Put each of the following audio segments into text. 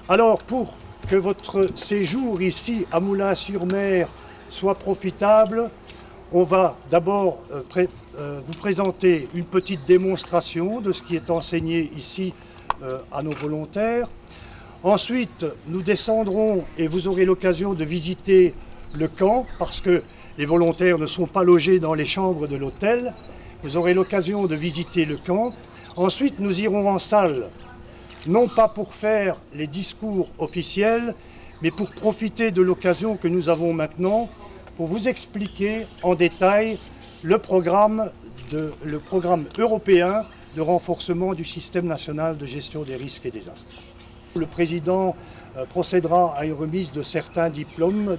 Alors, pour que votre séjour ici à Moulins-sur-Mer soit profitable, on va d'abord vous présenter une petite démonstration de ce qui est enseigné ici à nos volontaires. Ensuite, nous descendrons et vous aurez l'occasion de visiter le camp parce que les volontaires ne sont pas logés dans les chambres de l'hôtel. Vous aurez l'occasion de visiter le camp. Ensuite, nous irons en salle, non pas pour faire les discours officiels, mais pour profiter de l'occasion que nous avons maintenant pour vous expliquer en détail le programme européen de renforcement du système national de gestion des risques et des astres. Le président procédera à une remise de certains diplômes,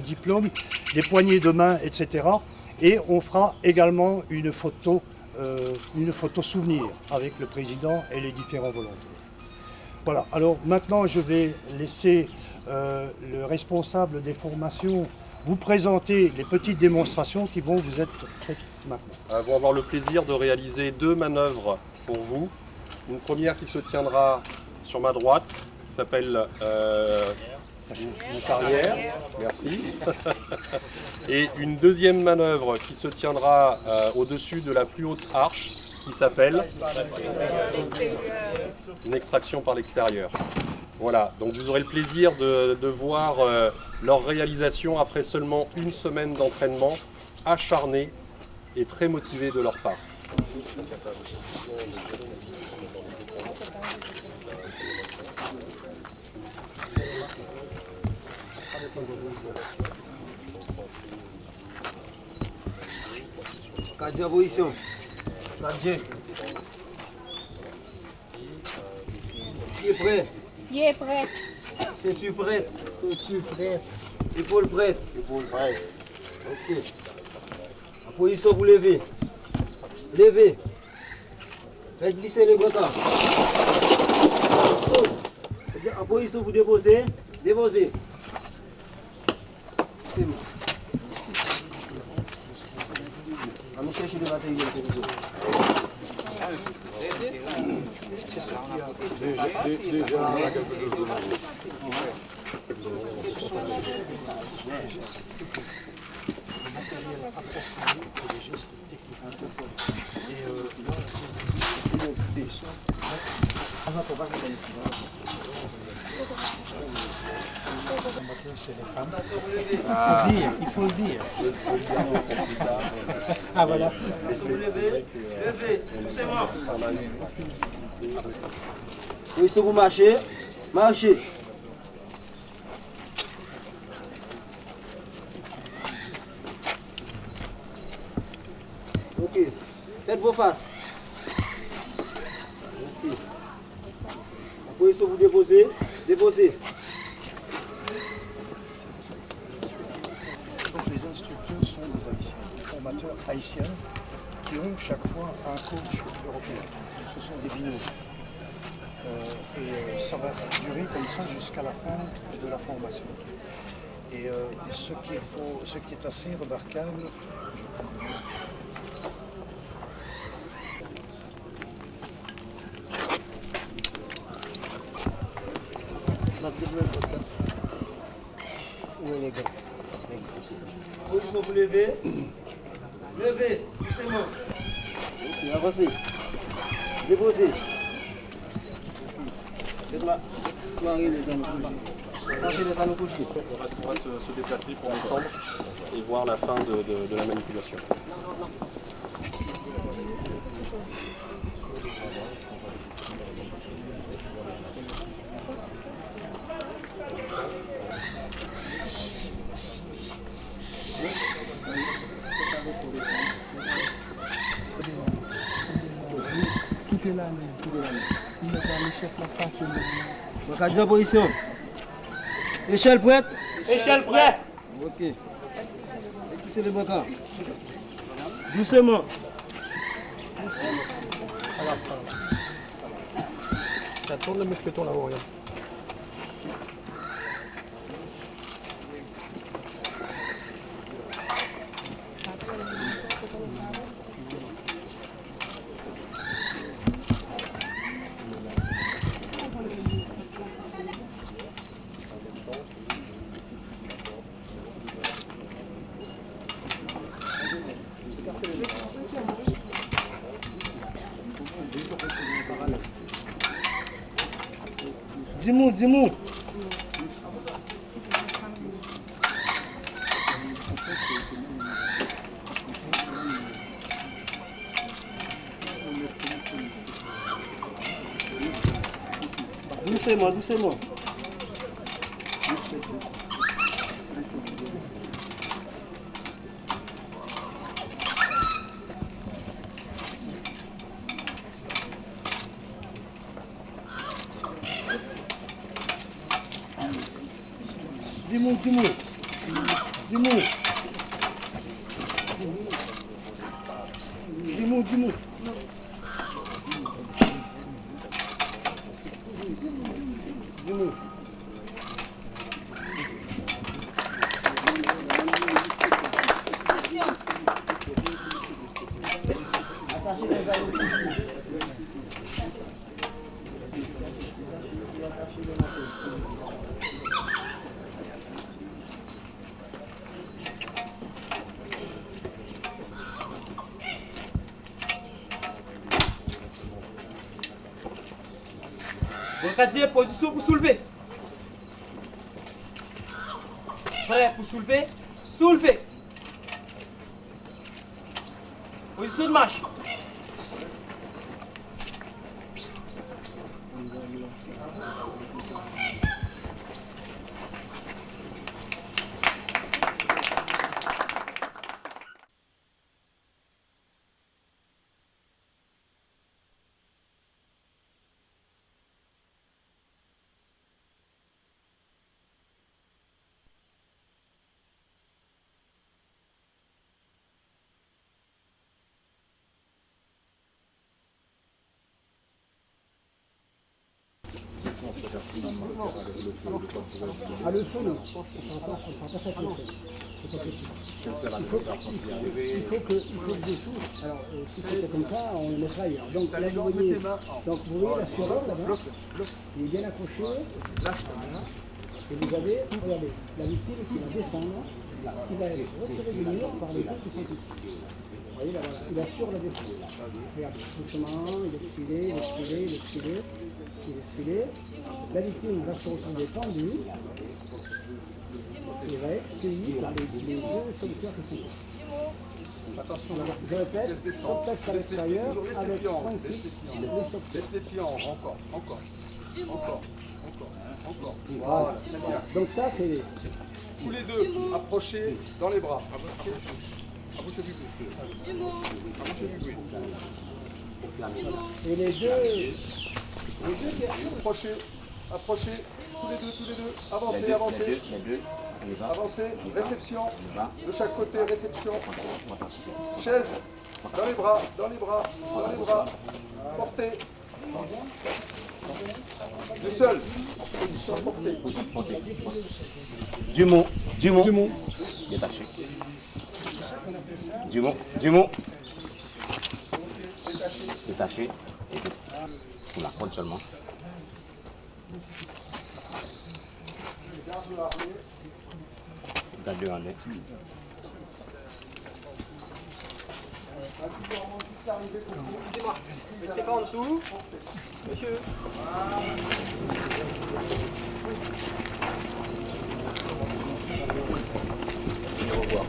diplômes, des poignées de main, etc. Et on fera également une photo souvenir avec le président et les différents volontaires. Voilà, alors maintenant je vais laisser le responsable des formations vous présenter les petites démonstrations qui vont vous être faites maintenant. Vont avoir le plaisir de réaliser 2 manœuvres pour vous. Une première qui se tiendra sur ma droite, qui s'appelle une charrière, merci. Et une deuxième manœuvre qui se tiendra au-dessus de la plus haute arche, qui s'appelle une extraction par l'extérieur. Voilà, donc vous aurez le plaisir de voir leur réalisation après seulement une semaine d'entraînement acharné et très motivé de leur part. Gardien position. Gardien. Pied prêt. Pied prêt. Ceinture prête. Ceinture prête. Épaule prête. Épaule prête. Ok. En position pour lever. Levez. Faites glisser les bras. En position pour déposer. Déposer. C'est bon. Allons chercher le matériel. Il faut le dire. Ah voilà. Levez, doucement. Oui, c'est vous marchez. Marchez. Ok. Faites vos faces. Ok. En position vous déposez. Déposez. Donc les instructeurs sont des Haïtiens, des formateurs haïtiens qui ont chaque fois un coach européen. Ce sont des binômes. Ça va durer comme ça jusqu'à la fin de la formation. Et ce qui est assez remarquable, Où est les gars? Position vous levez. Levez, doucement. Ok, avancez. Déposez. Faites-moi les anneaux. Attachez les anneaux couchés. On va se déplacer pour descendre et voir la fin de la manipulation. Tout est là, il est dans le chef la passe. Gardien en position. Échelle prête. Échelle prêt. Ok. C'est le bras. Doucement. Ça tourne le mousqueton là-haut, regarde. dis-moi. Doucement. Dis-moi. Brigadier, position pour soulever. Prêt pour soulever. Soulever. Position de marche. Ah, le feu, non. On ne fera pas ça avec le feu. C'est pas possible. Il faut que des choses. Alors, si c'était comme ça, on le mettrait ailleurs. Donc là, vous voyez la sureur là-bas. Il est bien accroché. Et vous avez, regardez, la victime qui va descendre, qui va retirer du mur par les deux qui sont ici. Vous voyez, là, voilà. Il assure la descente. Regardez, doucement, il est filé. La victime va se retrouver tendue et va être cueillie par les deux sauveteurs qui sont ici. Attention, je répète, contact à l'extérieur avec point fixe, les sauveteurs. Laisse les pieds en haut, encore. Voilà. Donc ça, c'est les... Tous les deux, approchez dans les bras. Approchez du bruit. Et les deux... Approchez, tous les deux, avancez. Avancez, réception, de chaque côté, réception. Chaise, dans les bras, portez. Du seul, portez. Dumont. Détaché. Dumont. Détaché. Et pour la compte seulement. Garde en net. Mettez pas en dessous. Monsieur. Au revoir.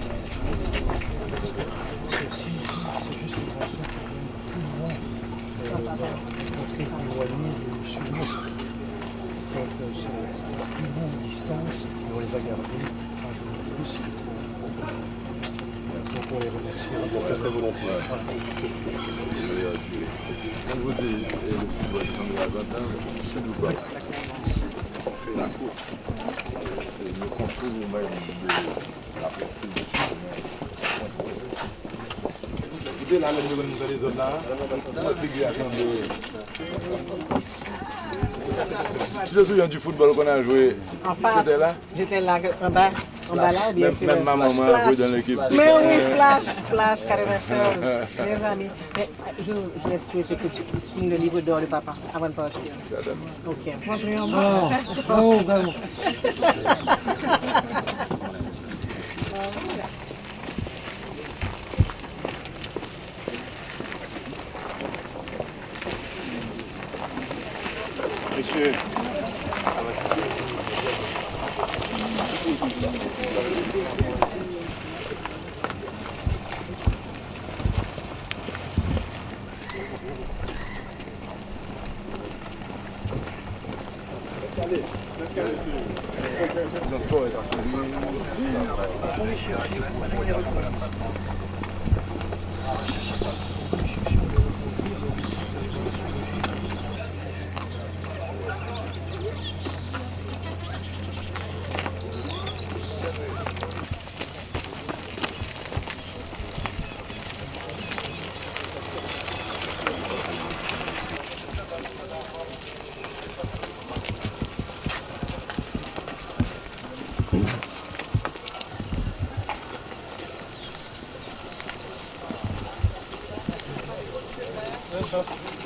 Donc c'est la plus longue distance et on les a gardés un jour de plus. Donc on les remercie. Très volontiers. Quand vous dites le football, c'est un avantage, c'est du bas. On fait la course. C'est le contrôle même de la prescription. Écoutez, là, nous allons les zones là. Tu te souviens du football qu'on a joué? En face. J'étais là, en bas là, bien sûr. Même ma maman a joué dans l'équipe. Mais oui, Flash, carrément, mes amis. Mais je vais souhaiter que tu signes le livre d'or de papa avant de partir. Ok. Montrez en bas. Oh, bravo. Monsieur.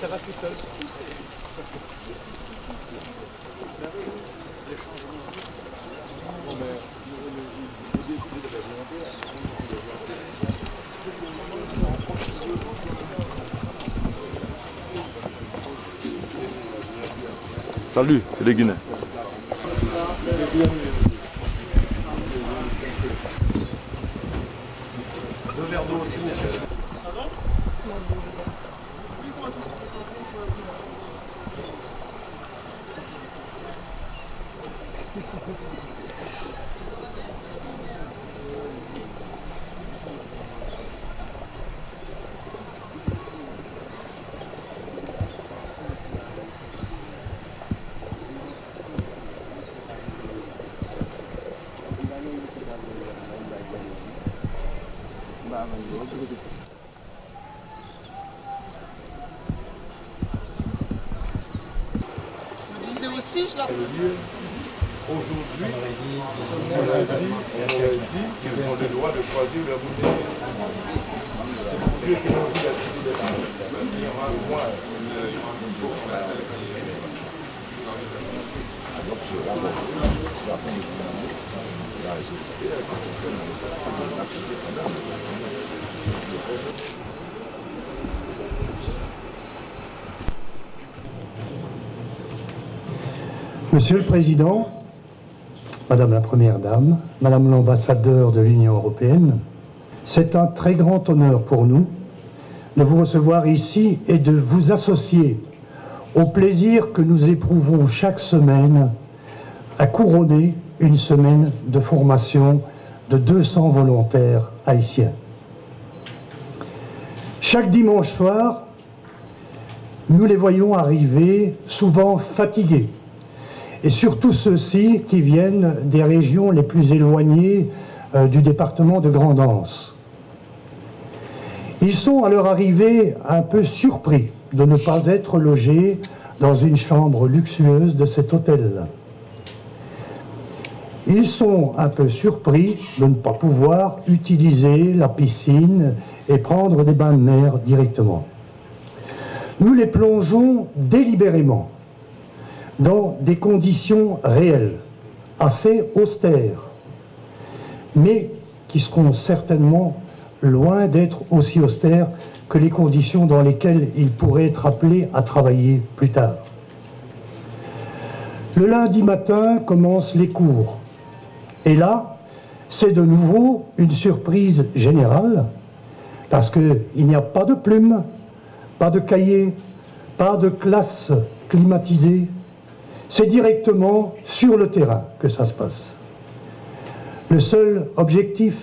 Ça va tout seul. Salut, c'est les Guinéens. Deux verres d'eau aussi, messieurs. Je disais aussi, je la... Aujourd'hui, on a dit qu'ils ont le droit de choisir leur monnaie. C'est pour dire qu'ils ont joué la tribu des parents. Il y aura au moins Monsieur le Président, Madame la Première Dame, Madame l'Ambassadeur de l'Union européenne, c'est un très grand honneur pour nous de vous recevoir ici et de vous associer au plaisir que nous éprouvons chaque semaine à couronner une semaine de formation de 200 volontaires haïtiens. Chaque dimanche soir, nous les voyons arriver souvent fatigués, et surtout ceux-ci qui viennent des régions les plus éloignées du département de Grande-Anse. Ils sont à leur arrivée un peu surpris de ne pas être logés dans une chambre luxueuse de cet hôtel. Ils sont un peu surpris de ne pas pouvoir utiliser la piscine et prendre des bains de mer directement. Nous les plongeons délibérément dans des conditions réelles, assez austères, mais qui seront certainement loin d'être aussi austères que les conditions dans lesquelles ils pourraient être appelés à travailler plus tard. Le lundi matin commencent les cours, et là, c'est de nouveau une surprise générale, parce qu'il n'y a pas de plumes, pas de cahiers, pas de classe climatisée. C'est directement sur le terrain que ça se passe. Le seul objectif,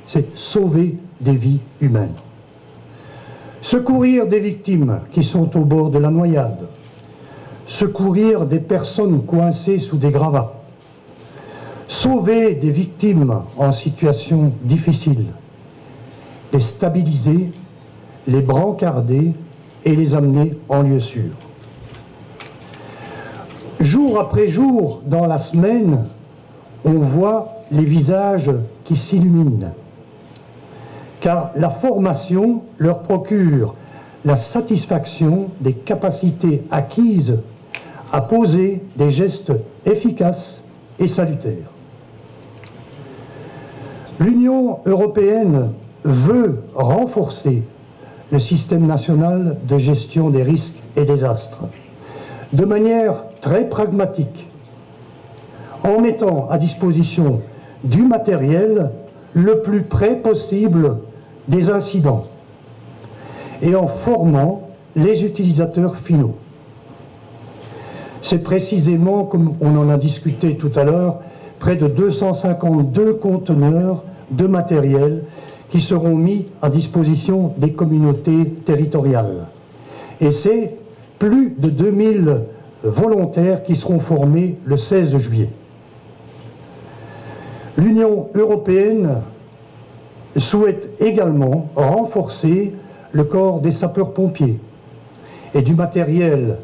c'est sauver des vies humaines. Secourir des victimes qui sont au bord de la noyade. Secourir des personnes coincées sous des gravats. Sauver des victimes en situation difficile. Les stabiliser, les brancarder et les amener en lieu sûr. Jour après jour, dans la semaine, on voit les visages qui s'illuminent, car la formation leur procure la satisfaction des capacités acquises à poser des gestes efficaces et salutaires. L'Union européenne veut renforcer le système national de gestion des risques et désastres de manière très pragmatique, en mettant à disposition du matériel le plus près possible des incidents et en formant les utilisateurs finaux. C'est précisément, comme on en a discuté tout à l'heure, près de 252 conteneurs de matériel qui seront mis à disposition des communautés territoriales. Et c'est plus de 2000 volontaires qui seront formés le 16 juillet. L'Union européenne souhaite également renforcer le corps des sapeurs-pompiers et du matériel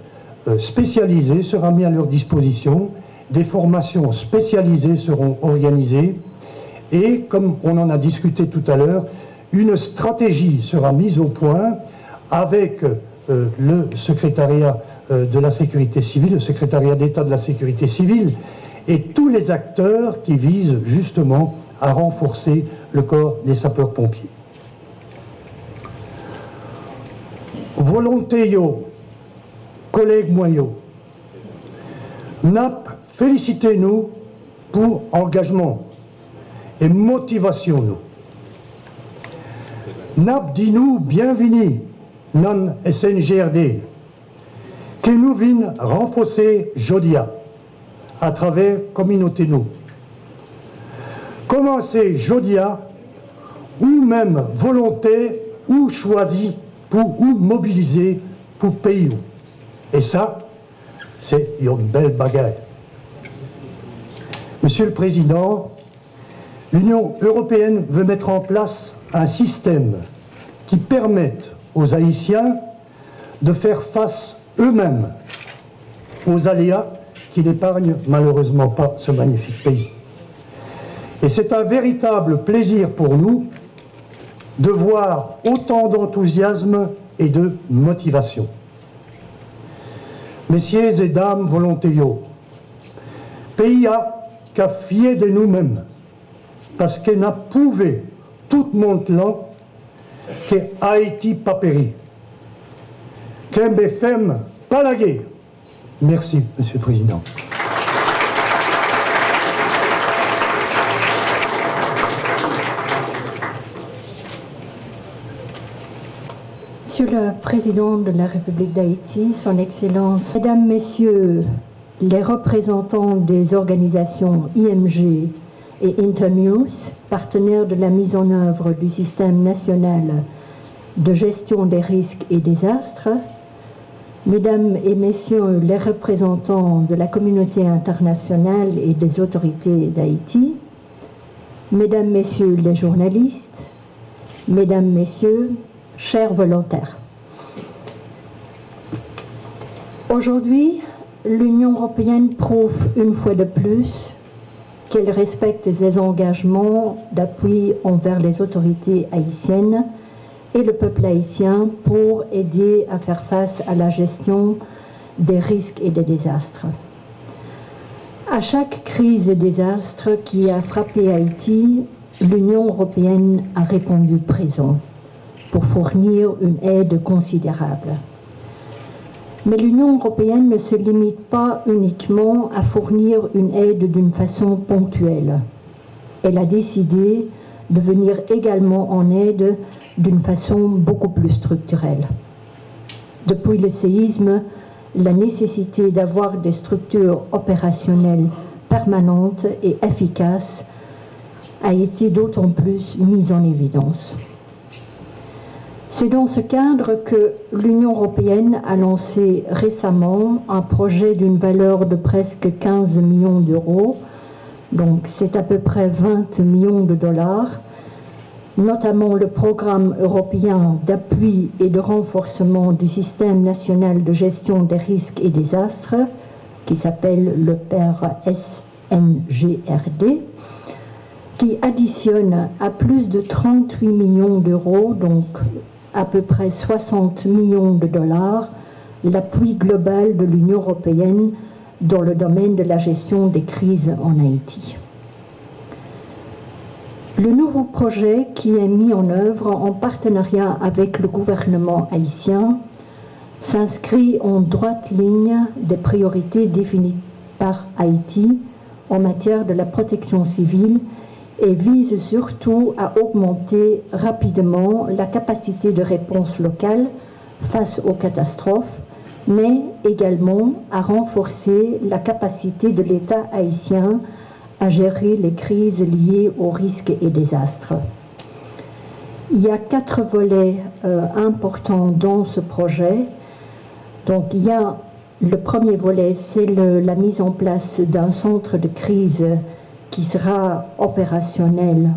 spécialisé sera mis à leur disposition, des formations spécialisées seront organisées et, comme on en a discuté tout à l'heure, une stratégie sera mise au point avec le secrétariat de la sécurité civile, le secrétariat d'État de la sécurité civile et tous les acteurs qui visent justement à renforcer le corps des sapeurs-pompiers. Volonté yo, collègues moyaux, NAP, félicitez-nous pour engagement et motivation nous. NAP dit-nous bienvenue, non SNGRD, que nous vînes renforcer Jodia à travers communauté nous. Commencer Jodia ou même volonté ou choisi pour ou mobiliser pour pays. Et ça, c'est une belle bagarre. Monsieur le Président, l'Union européenne veut mettre en place un système qui permette aux Haïtiens de faire face eux-mêmes aux aléas qui n'épargnent malheureusement pas ce magnifique pays. Et c'est un véritable plaisir pour nous de voir autant d'enthousiasme et de motivation. Messieurs et dames volontaires, pays qu'a fié de nous-mêmes, parce qu'il n'a prouvé tout le monde là que Haïti pas péri, qu'un BFM pas la guerre. Merci, Monsieur le Président. Monsieur le Président de la République d'Haïti, Son Excellence, Mesdames, Messieurs les représentants des organisations IMG et Internews, partenaires de la mise en œuvre du système national de gestion des risques et désastres, Mesdames et Messieurs les représentants de la communauté internationale et des autorités d'Haïti, Mesdames, Messieurs les journalistes, Mesdames, Messieurs, chers volontaires. Aujourd'hui, l'Union européenne prouve une fois de plus qu'elle respecte ses engagements d'appui envers les autorités haïtiennes et le peuple haïtien pour aider à faire face à la gestion des risques et des désastres. À chaque crise et désastre qui a frappé Haïti, l'Union européenne a répondu présent pour fournir une aide considérable. Mais l'Union européenne ne se limite pas uniquement à fournir une aide d'une façon ponctuelle. Elle a décidé de venir également en aide d'une façon beaucoup plus structurelle. Depuis le séisme, la nécessité d'avoir des structures opérationnelles permanentes et efficaces a été d'autant plus mise en évidence. C'est dans ce cadre que l'Union européenne a lancé récemment un projet d'une valeur de presque 15 millions d'euros, donc c'est à peu près 20 millions de dollars, notamment le programme européen d'appui et de renforcement du système national de gestion des risques et désastres, qui s'appelle le PRSNGRD, qui additionne à plus de 38 millions d'euros, donc à peu près 60 millions de dollars, l'appui global de l'Union européenne dans le domaine de la gestion des crises en Haïti. Le nouveau projet qui est mis en œuvre en partenariat avec le gouvernement haïtien s'inscrit en droite ligne des priorités définies par Haïti en matière de la protection civile et vise surtout à augmenter rapidement la capacité de réponse locale face aux catastrophes, mais également à renforcer la capacité de l'État haïtien à gérer les crises liées aux risques et désastres. Il y a 4 volets importants dans ce projet. Donc il y a le premier volet, c'est la mise en place d'un centre de crise qui sera opérationnel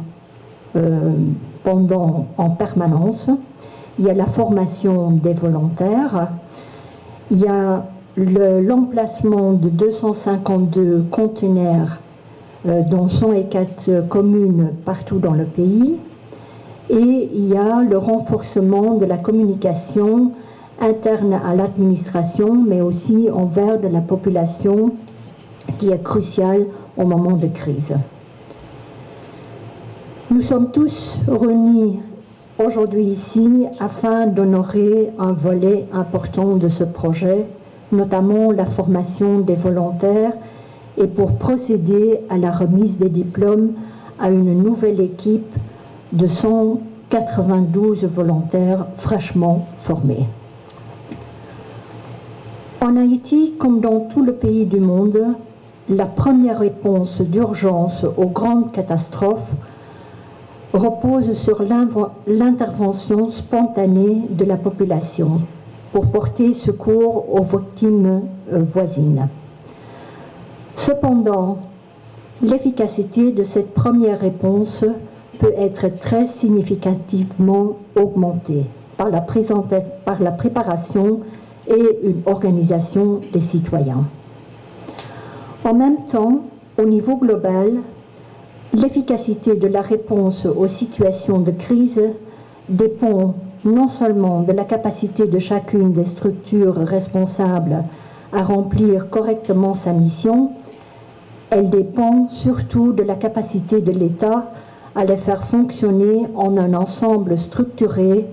en permanence. Il y a la formation des volontaires. Il y a l'emplacement de 252 conteneurs dans 104 communes partout dans le pays. Et il y a le renforcement de la communication interne à l'administration, mais aussi envers de la population, qui est crucial au moment de crise. Nous sommes tous réunis aujourd'hui ici afin d'honorer un volet important de ce projet, notamment la formation des volontaires, et pour procéder à la remise des diplômes à une nouvelle équipe de 192 volontaires fraîchement formés. En Haïti, comme dans tout le pays du monde, la première réponse d'urgence aux grandes catastrophes repose sur l'intervention spontanée de la population pour porter secours aux victimes voisines. Cependant, l'efficacité de cette première réponse peut être très significativement augmentée par la préparation et une organisation des citoyens. En même temps, au niveau global, l'efficacité de la réponse aux situations de crise dépend non seulement de la capacité de chacune des structures responsables à remplir correctement sa mission, elle dépend surtout de la capacité de l'État à les faire fonctionner en un ensemble structuré,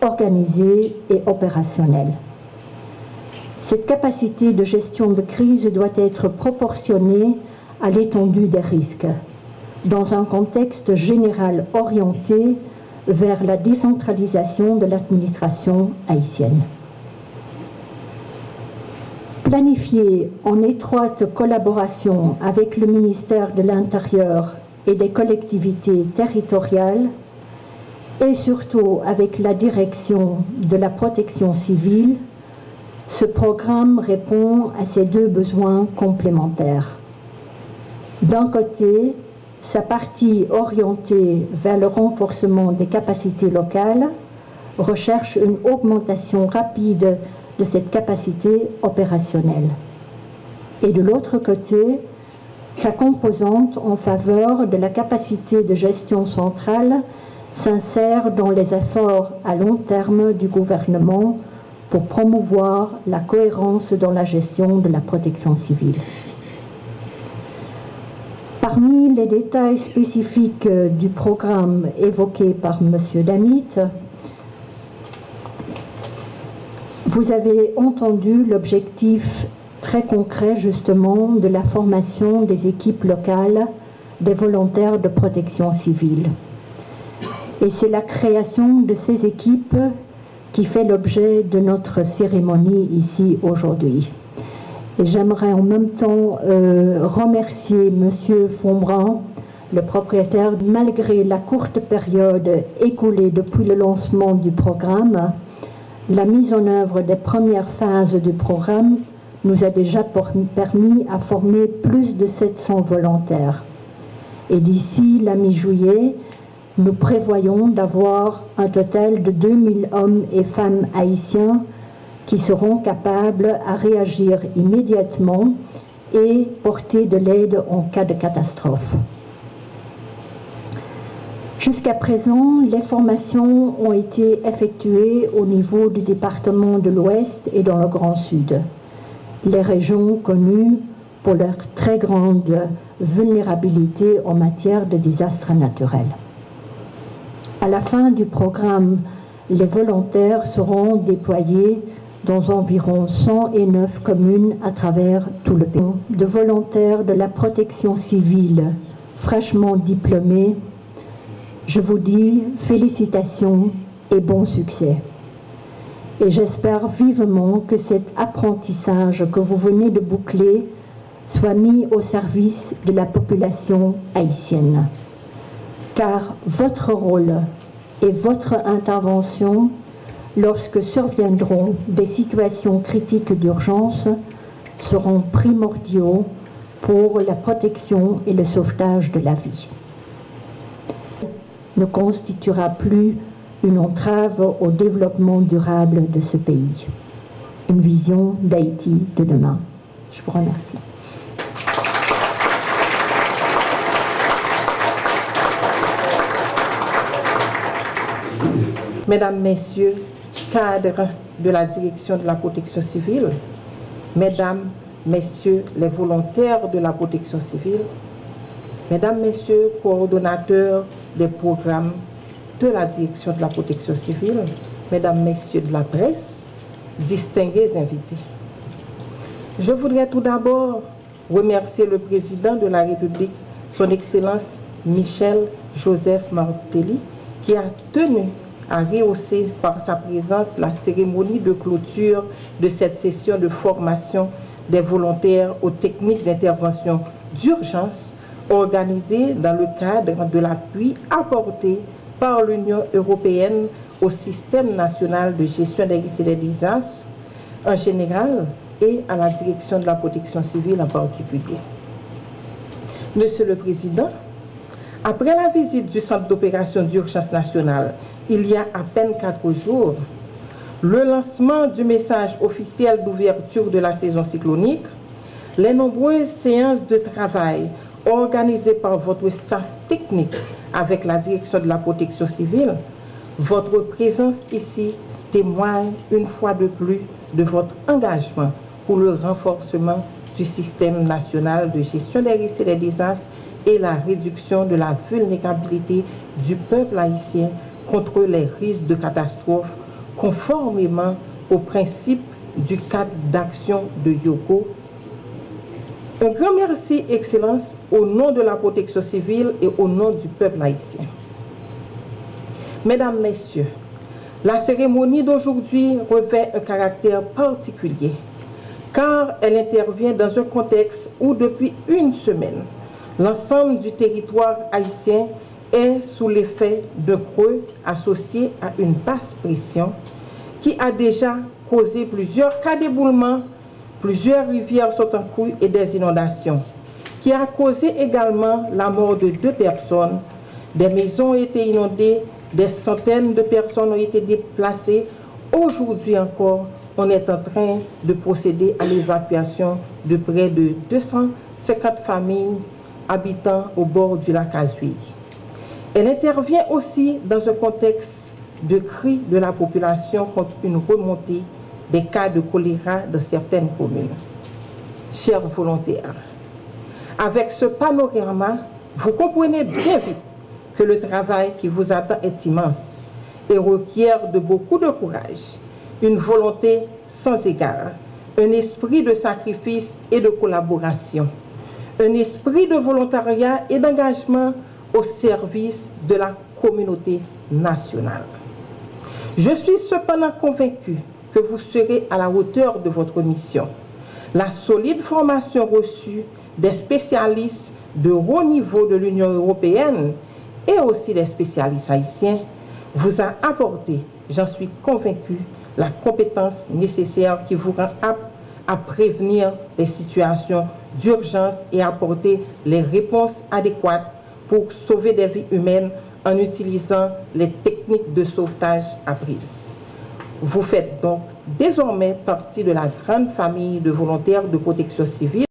organisé et opérationnel. Cette capacité de gestion de crise doit être proportionnée à l'étendue des risques, dans un contexte général orienté vers la décentralisation de l'administration haïtienne. Planifiée en étroite collaboration avec le ministère de l'Intérieur et des collectivités territoriales, et surtout avec la direction de la protection civile, ce programme répond à ces 2 besoins complémentaires. D'un côté, sa partie orientée vers le renforcement des capacités locales recherche une augmentation rapide de cette capacité opérationnelle. Et de l'autre côté, sa composante en faveur de la capacité de gestion centrale s'insère dans les efforts à long terme du gouvernement pour promouvoir la cohérence dans la gestion de la protection civile. Parmi les détails spécifiques du programme évoqué par M. Damit, vous avez entendu l'objectif très concret justement de la formation des équipes locales des volontaires de protection civile. Et c'est la création de ces équipes qui fait l'objet de notre cérémonie ici aujourd'hui. Et j'aimerais en même temps remercier M. Fonbrun, le propriétaire. Malgré la courte période écoulée depuis le lancement du programme, la mise en œuvre des premières phases du programme nous a déjà permis à former plus de 700 volontaires. Et d'ici la mi-juillet, nous prévoyons d'avoir un total de 2000 hommes et femmes haïtiens qui seront capables à réagir immédiatement et porter de l'aide en cas de catastrophe. Jusqu'à présent, les formations ont été effectuées au niveau du département de l'Ouest et dans le Grand Sud, les régions connues pour leur très grande vulnérabilité en matière de désastres naturels. À la fin du programme, les volontaires seront déployés dans environ 109 communes à travers tout le pays. De volontaires de la protection civile fraîchement diplômés, je vous dis félicitations et bon succès. Et j'espère vivement que cet apprentissage que vous venez de boucler soient mis au service de la population haïtienne. Car votre rôle et votre intervention, lorsque surviendront des situations critiques d'urgence, seront primordiaux pour la protection et le sauvetage de la vie. Ne constituera plus une entrave au développement durable de ce pays. Une vision d'Haïti de demain. Je vous remercie. Mesdames, Messieurs, cadres de la direction de la protection civile, Mesdames, Messieurs les volontaires de la protection civile, Mesdames, Messieurs, coordonnateurs des programmes de la direction de la protection civile, Mesdames, Messieurs de la presse, distingués invités. Je voudrais tout d'abord remercier le président de la République, son Excellence Michel Joseph Martelly, qui a tenu à rehausser par sa présence la cérémonie de clôture de cette session de formation des volontaires aux techniques d'intervention d'urgence organisée dans le cadre de l'appui apporté par l'Union européenne au système national de gestion des risques et des désastres en général et à la direction de la protection civile en particulier. Monsieur le Président, après la visite du centre d'opération d'urgence nationale il y a à peine 4 jours, le lancement du message officiel d'ouverture de la saison cyclonique, les nombreuses séances de travail organisées par votre staff technique avec la direction de la protection civile, votre présence ici témoigne une fois de plus de votre engagement pour le renforcement du système national de gestion des risques et des désastres et la réduction de la vulnérabilité du peuple haïtien contre les risques de catastrophe, conformément au principe du cadre d'action de Yoko. Un grand merci, Excellence, au nom de la protection civile et au nom du peuple haïtien. Mesdames, Messieurs, la cérémonie d'aujourd'hui revêt un caractère particulier, car elle intervient dans un contexte où, depuis une semaine, l'ensemble du territoire haïtien est sous l'effet de creux associé à une basse pression qui a déjà causé plusieurs cas d'éboulement, plusieurs rivières sont en cours et des inondations, qui a causé également la mort de 2 personnes, des maisons ont été inondées, des centaines de personnes ont été déplacées. Aujourd'hui encore, on est en train de procéder à l'évacuation de près de 250 familles habitant au bord du lac Azuay. Elle intervient aussi dans un contexte de cri de la population contre une remontée des cas de choléra dans certaines communes. Chers volontaires, avec ce panorama, vous comprenez bien vite que le travail qui vous attend est immense et requiert de beaucoup de courage, une volonté sans égard, un esprit de sacrifice et de collaboration, un esprit de volontariat et d'engagement au service de la communauté nationale. Je suis cependant convaincu que vous serez à la hauteur de votre mission. La solide formation reçue des spécialistes de haut niveau de l'Union européenne et aussi des spécialistes haïtiens vous a apporté, j'en suis convaincu, la compétence nécessaire qui vous rend apte à prévenir les situations d'urgence et apporter les réponses adéquates pour sauver des vies humaines en utilisant les techniques de sauvetage apprises. Vous faites donc désormais partie de la grande famille de volontaires de protection civile